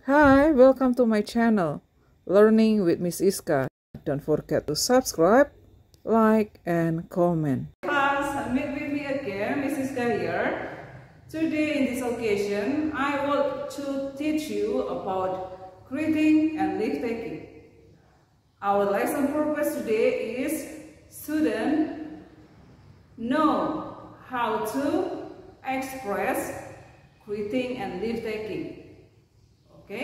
Hi, welcome to my channel, Learning with Miss Iska. Don't forget to subscribe, like, and comment. Class, meet with me again, Miss Iska here. Today in this occasion, I want to teach you about greeting and leave taking. Our lesson purpose today is student know how to express greeting and leave taking. Oke,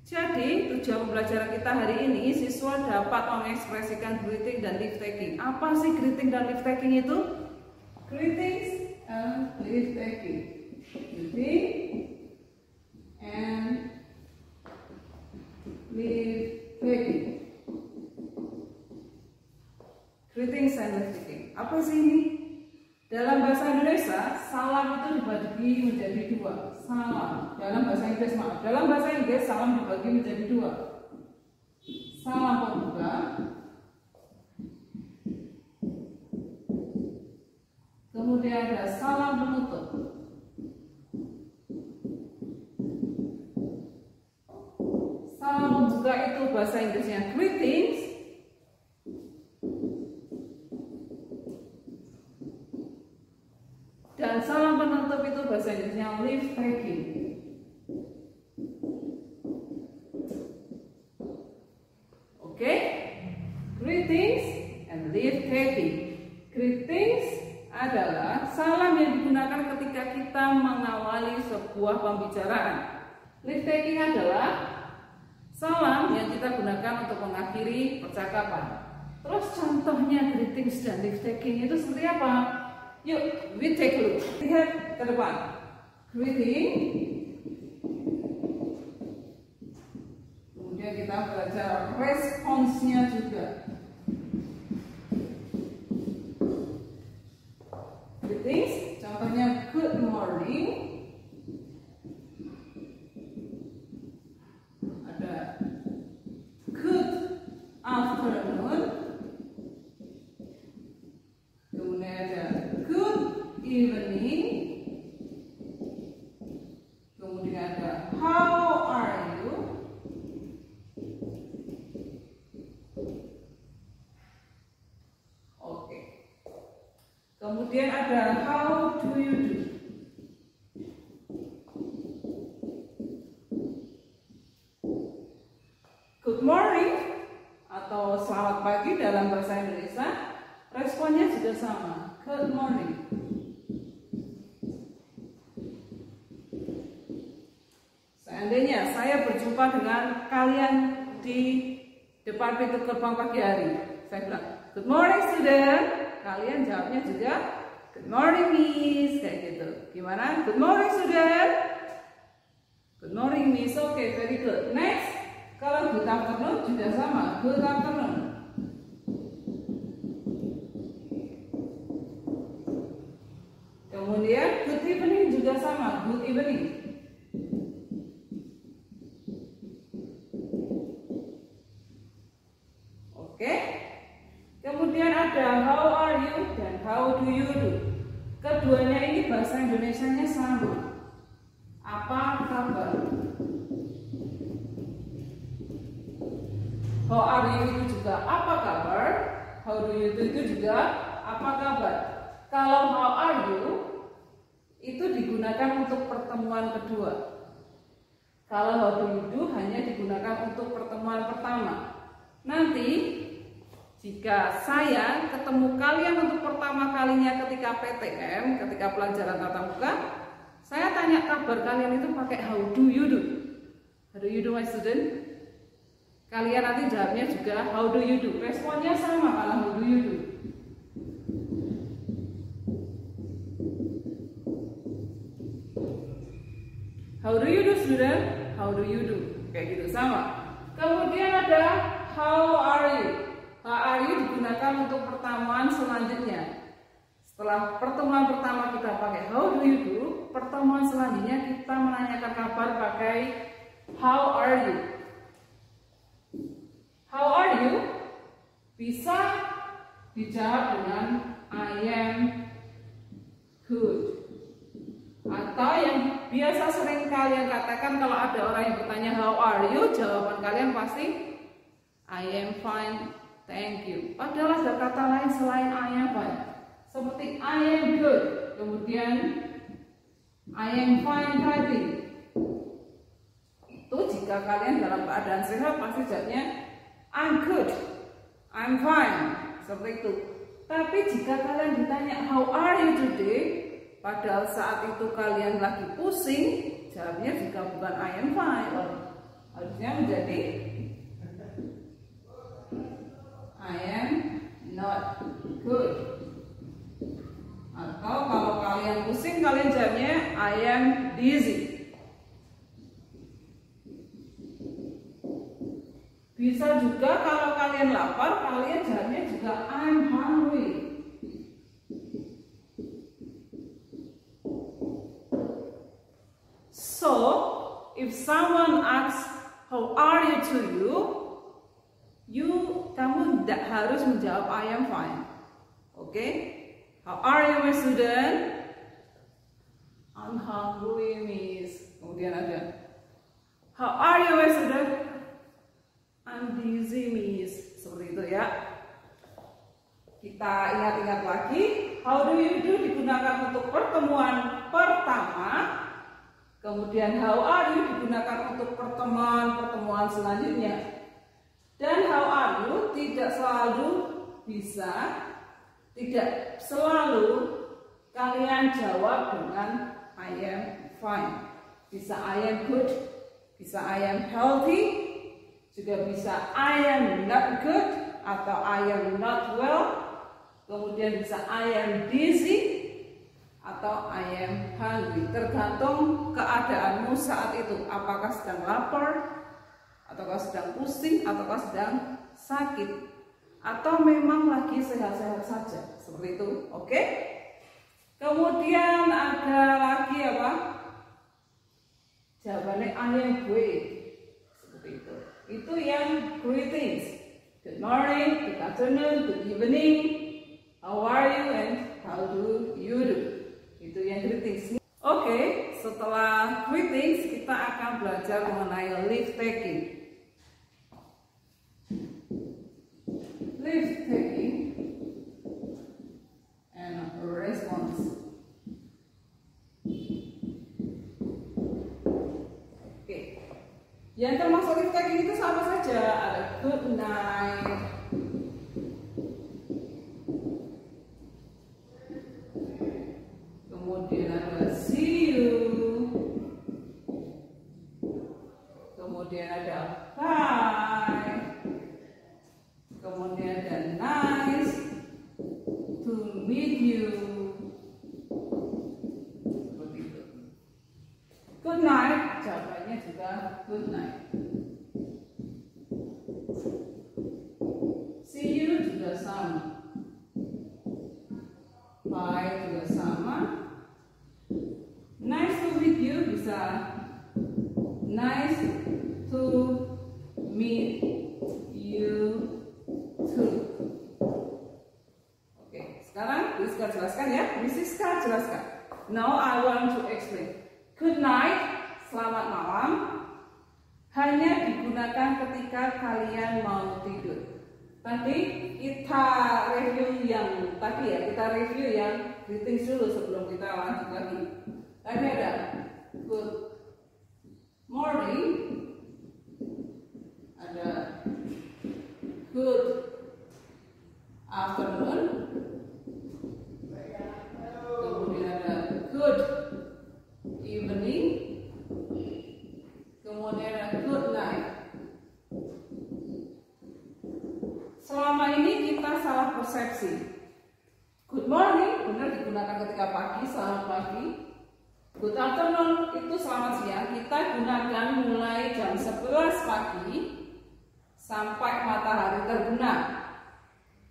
jadi tujuan pembelajaran kita hari ini siswa dapat mengekspresikan greeting dan leave taking. Apa sih greeting dan leave taking itu? Greetings and leave taking. Greeting and leave taking. Greetings and leave taking. Apa sih ini? Dalam bahasa Indonesia, salam itu dibagi menjadi dua. Salam. Dalam bahasa Inggris, dalam bahasa Inggris salam dibagi menjadi dua. Salam pembuka, kemudian ada salam penutup. Salam pembuka itu bahasa Inggrisnya greetings. Dan salam penutup itu bahasa Inggrisnya leave taking. Oke, greetings and leave taking. Greetings adalah salam yang digunakan ketika kita mengawali sebuah pembicaraan. Leave taking adalah salam yang kita gunakan untuk mengakhiri percakapan. Terus contohnya greetings dan leave taking itu seperti apa? Yuk, we take a look. Lihat ke depan. Greeting. Kemudian kita belajar responsnya juga. Greetings, contohnya good morning. Ada good afternoon. Kemudian ada good evening. Kemudian ada how are you. Oke. Kemudian ada how do you do. Good morning atau selamat pagi dalam bahasa Indonesia, responnya juga sama. Good morning. Seandainya saya berjumpa dengan kalian di depan pintu gerbang pagi hari, saya bilang, good morning student. Kalian jawabnya juga, good morning miss, kayak gitu. Gimana? Good morning student. Good morning miss. Oke, very good. Next, kalau good afternoon juga sama, good afternoon. Kemudian good evening juga sama, good evening. Oke. Kemudian ada how are you dan how do you do. Keduanya ini bahasa Indonesianya sama. Apa kabar? How are you itu juga apa kabar? How do you do itu juga apa kabar? Kalau how are you itu digunakan untuk pertemuan kedua. Kalau how do you do hanya digunakan untuk pertemuan pertama. Nanti jika saya ketemu kalian untuk pertama kalinya ketika PTM, ketika pelajaran tatap muka, saya tanya kabar kalian itu pakai how do you do. How do you do my student? Kalian nanti jawabnya juga how do you do. Responnya sama kalau how do you do. How do you do student? How do you do? Kayak gitu sama. Kemudian ada how are you? How are you digunakan untuk pertemuan selanjutnya. Setelah pertemuan pertama kita pakai how do you do, pertemuan selanjutnya kita menanyakan kabar pakai how are you? How are you? Bisa dijawab dengan I am good. Atau yang biasa sering kalian katakan kalau ada orang yang bertanya how are you, jawaban kalian pasti I am fine, thank you. Padahal ada kata lain selain I am fine, seperti I am good, kemudian I am fine tadi. Itu jika kalian dalam keadaan sehat pasti jawabnya I'm good, I'm fine, seperti itu. Tapi jika kalian ditanya how are you today, padahal saat itu kalian lagi pusing, jawabnya jika bukan I am fine, harusnya menjadi I am not good. Atau kalau kalian pusing, kalian jawabnya I am dizzy. Bisa juga kalau kalian lapar, kalian jawabnya juga I'm hungry. So, if someone asks how are you to you, kamu tidak harus menjawab I am fine. Oke? How are you, my student? I'm hungry, miss. Kemudian ada how are you, my student? I'm dizzy, miss. Seperti itu ya. Kita ingat-ingat lagi, how do you do digunakan untuk pertemuan pertama. Kemudian how are you digunakan untuk pertemuan selanjutnya. Dan how are you tidak selalu bisa, tidak selalu kalian jawab dengan I am fine. Bisa I am good, bisa I am healthy, juga bisa I am not good atau I am not well. Kemudian bisa I am dizzy atau I am hungry. Tergantung keadaanmu saat itu. Apakah sedang lapar, ataukah sedang pusing, ataukah sedang sakit, atau memang lagi sehat-sehat saja. Seperti itu. Oke? Kemudian ada lagi apa? Jawabannya I am great. Seperti itu. Itu yang greetings. Good morning, good afternoon, good evening. How are you and how do you do? Itu yang greetings. Oke, setelah greetings kita akan belajar mengenai leave taking. Leave taking and response. Oke. Yang termasuk leave taking itu sama saja, ada good night. Kemudian ada see you. Kemudian ada bye. Kemudian ada nice to meet you. Seperti itu. Good night, jawabannya juga good night. See you juga sama. Bye juga sama. Nice to meet you bisa nice to meet you too. Oke, sekarang Rizka jelaskan ya. Rizka jelaskan. Now I want to explain. Good night, selamat malam, hanya digunakan ketika kalian mau tidur. Tadi kita review yang tadi ya, kita review yang greetings dulu sebelum kita lanjut lagi. Tadi ada good morning, ada good afternoon, kemudian ada good evening, kemudian ada good night. Selama ini kita salah persepsi. Good morning benar digunakan ketika pagi, selamat pagi. Good afternoon itu selamat siang. Kita gunakan mulai jam 11 pagi sampai matahari terbenam.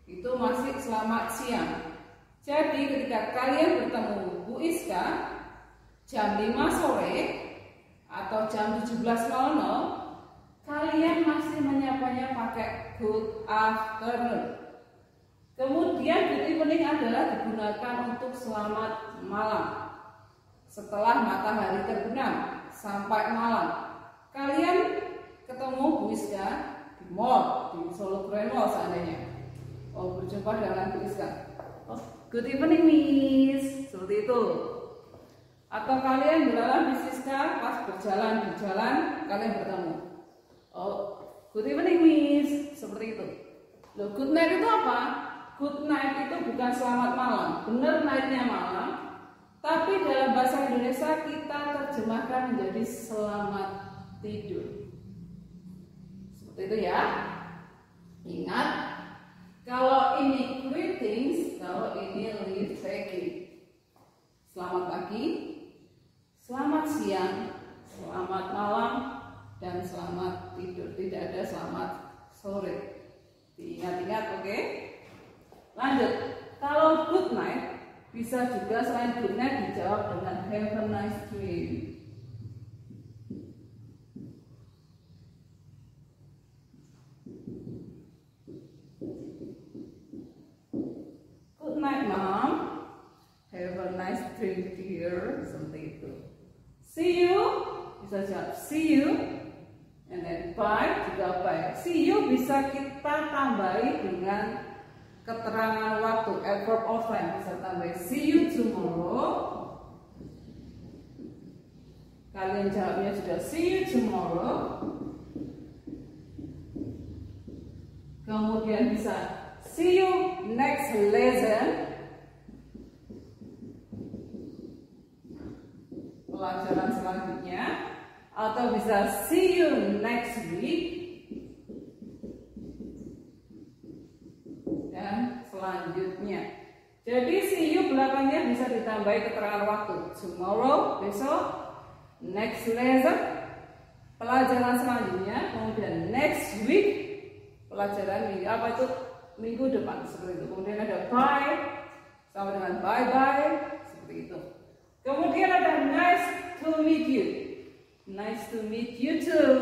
Itu masih selamat siang. Jadi ketika kalian bertemu Bu Iska jam 5 sore atau jam 17.00, kalian masih menyapanya pakai good afternoon. Kemudian good evening adalah digunakan untuk selamat malam. setelah matahari terbenam sampai malam. Kalian ketemu Bu Iska di mall, di Solo Grand Mall seandainya. Oh, berjumpa dengan Bu Iska. Oh, good evening Miss, seperti itu. Atau kalian berjalan Miss Iska, pas berjalan di jalan kalian bertemu. Oh, good evening Miss, seperti itu. Loh, good night itu apa? Good night itu bukan selamat malam, benar nightnya malam. Tapi dalam bahasa Indonesia kita terjemahkan menjadi selamat tidur. Seperti itu ya. Ingat, kalau ini greetings, kalau ini leave taking. Selamat pagi, selamat siang, selamat malam, dan selamat tidur. Tidak ada selamat sore. Diingat-ingat, oke? Lanjut. Kalau good night bisa juga selain good night dijawab dengan have a nice dream. Good night mom, have a nice dream dear, seperti itu. See you bisa jawab see you, and then bye juga bye. See you bisa kita tambahi dengan keterangan waktu, adverb of time, bisa tambah see you tomorrow. Kalian jawabnya sudah see you tomorrow. Kemudian bisa see you next lesson, pelajaran selanjutnya. Atau bisa see you next week. Selanjutnya, jadi see you belakangnya bisa ditambahi keterangan waktu, tomorrow, besok, next lesson, pelajaran selanjutnya, kemudian next week, pelajaran minggu apa itu minggu depan, seperti itu. Kemudian ada bye sama dengan bye bye, seperti itu. Kemudian ada nice to meet you, nice to meet you too.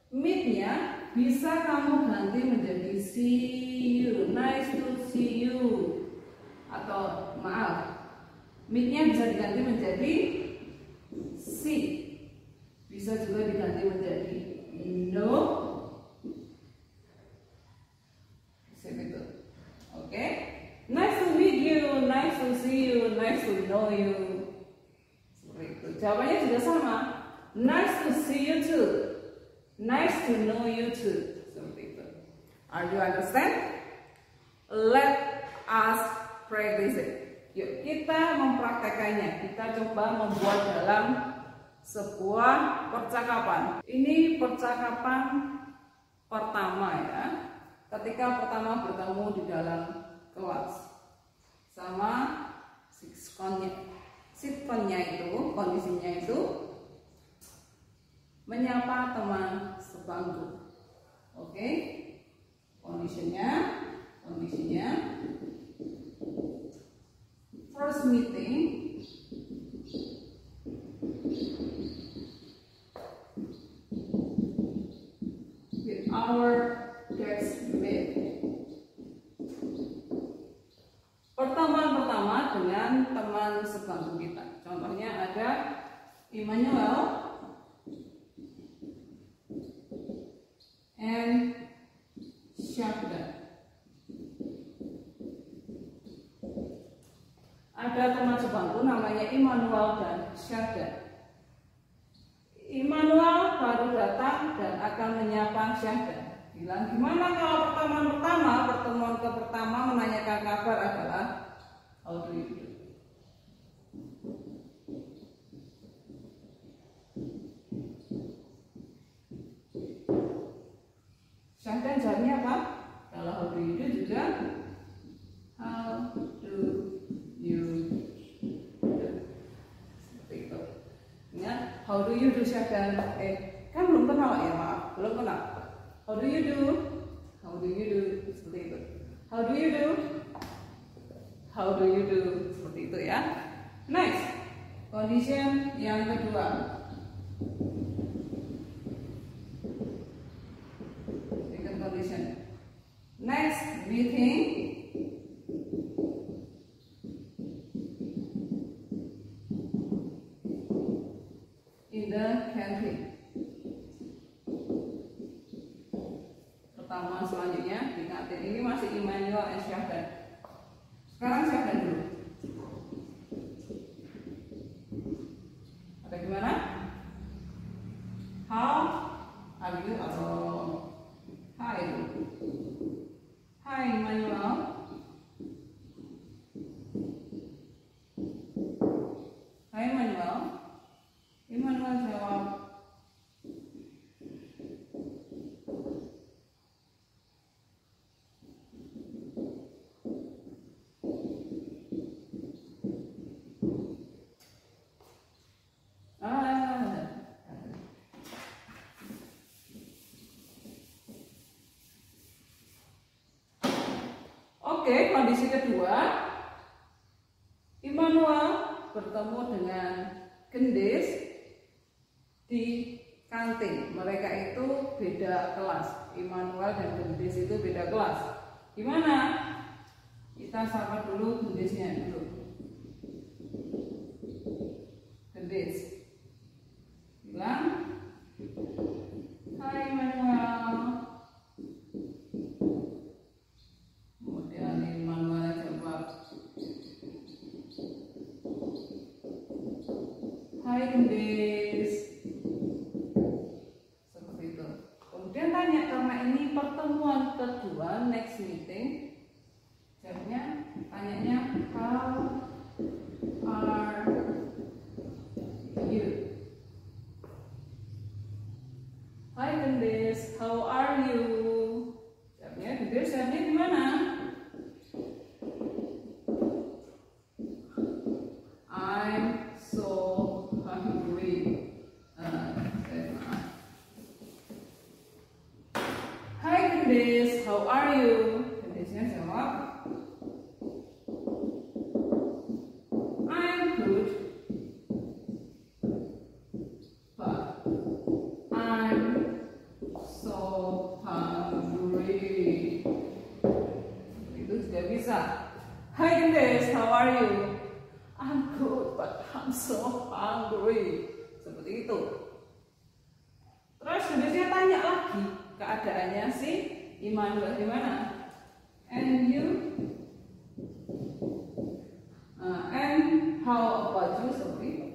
Meet-nya bisa kamu ganti menjadi see you, nice to see you. Atau maaf, meet-nya bisa diganti menjadi see. Bisa juga diganti menjadi no. Seperti itu. Oke. Nice to meet you, nice to see you, nice to know you. Seperti itu. Jawabannya juga sama. Nice to see you too. Nice to know you too. Seperti itu. Are you understand? Let us practice it. Yuk kita mempraktekannya. Kita coba membuat dalam sebuah percakapan. Ini percakapan pertama ya. Ketika pertama bertemu di dalam kelas sama sitkonnya itu, kondisinya itu menyapa teman sebangku. Oke, kondisinya first meeting with our classmate. Pertemuan pertama dengan teman sebangku kita. Contohnya ada Immanuel and Syahda. Ada teman sebangku namanya Immanuel dan Syahda. Immanuel baru datang dan akan menyapa Syahda. Bilang gimana kalau pertemuan pertama menanyakan kabar adalah how do you do? Syahda jawabnya apa? Kalau how do you do juga how do you do? Seperti itu. Ingat, how do you do Syahda? Kan belum kenal ya, maaf, belum kenal. How do you do? How do you do? Seperti itu. How do you do? How do you do? Seperti itu ya. Next, condition yang kedua. Second condition. Next meeting Are you atau Hi? Hi, Emmanuel. Hai Emmanuel. Emmanuel jawab. Oke, kondisi kedua, Emmanuel bertemu dengan Gendis di kantin. Mereka itu beda kelas. Emmanuel dan Gendis itu beda kelas. Gimana? Kita sapa dulu Gendisnya dulu. Gendis bilang, Hai Emmanuel. Kemudian Emmanuel jawab, Hai Gendis. Seperti itu. Kemudian tanya, karena ini pertemuan kedua, next meeting, jawabnya, tanyanya, how are you? Hai Gendis, how are you? Jawabnya, Gendis, jawabnya gimana? I'm so hungry. Hai Gendis, how are you? Gendisnya jawab, I'm good, but I'm so hungry. Itu juga bisa. Hai Gendis, how are you? I'm good, but I'm so hungry. Seperti itu. Terus Gendisnya tanya lagi keadaannya si Emmanuel gimana? And you? And how about you? Seperti itu.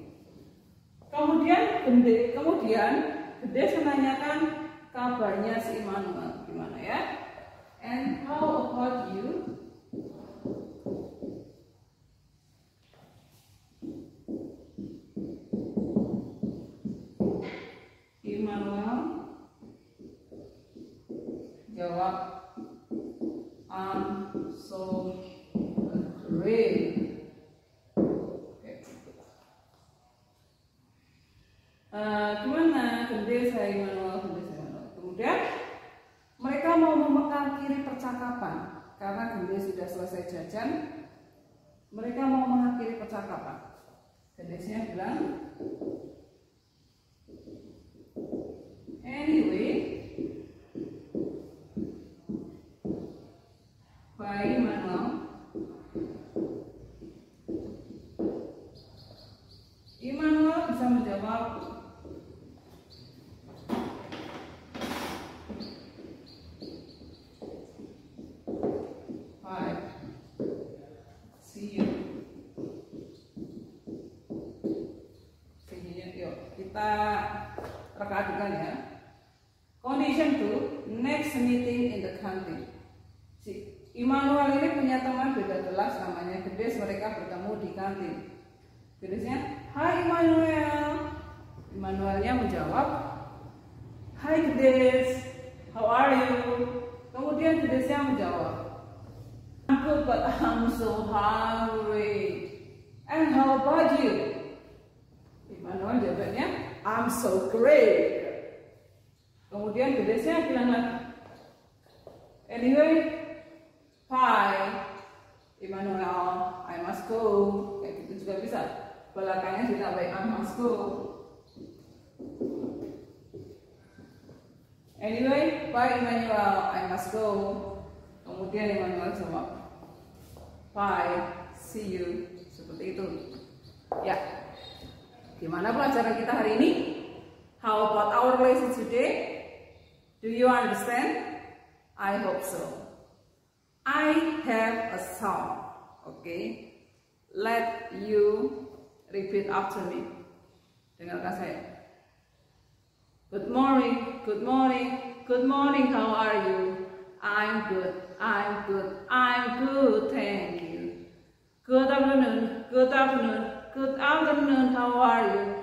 Kemudian Gendis menanyakan kabarnya si Emmanuel gimana ya? And how about you? Emmanuel jawab, I'm so great. Gimana Gendis? Hai Emmanuel, Gendis, Emmanuel. Kemudian mereka mau mengakhiri percakapan karena Gendis sudah selesai jajan. Mereka mau mengakhiri percakapan. Gendisnya bilang, anyway, bye Emmanuel. Emmanuel bisa menjawab, bye, see you. Yuk kita reka-adegan ya. Condition 2, next meeting in the canteen. Si Emmanuel ini punya teman beda kelas namanya Gendis, mereka bertemu di kantin. Gendisnya, Hai Emmanuel. Emmanuelnya menjawab, Hai Gendis, how are you? Kemudian Gendisnya menjawab, I'm good but I'm so hungry. And how about you? Emmanuel jawabnya, I'm so great. Kemudian Gendisnya bilang lagi, anyway, bye Emmanuel, I must go. Kayak gitu juga bisa. Belakangnya ditambah I must go. Anyway, bye Emmanuel, I must go. Kemudian Emmanuel jawab, bye, see you. Seperti itu. Ya. Gimana pelajaran kita hari ini? How about our lesson today? Do you understand? I hope so. I have a song. Okay, let you repeat after me. Dengarkan saya. Good morning. good morning, good morning, how are you? I'm good, I'm good, I'm good, thank you. Good afternoon, good afternoon, good afternoon, how are you?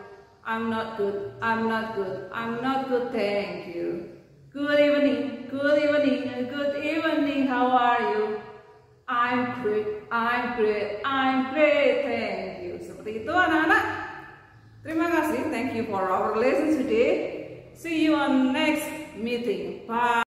I'm not good, I'm not good, I'm not good, thank you. Good evening, good evening, good evening, how are you? I'm great, I'm great, I'm great, thank you. Seperti itu anak-anak. Terima kasih, thank you for our lesson today. See you on next meeting. Bye.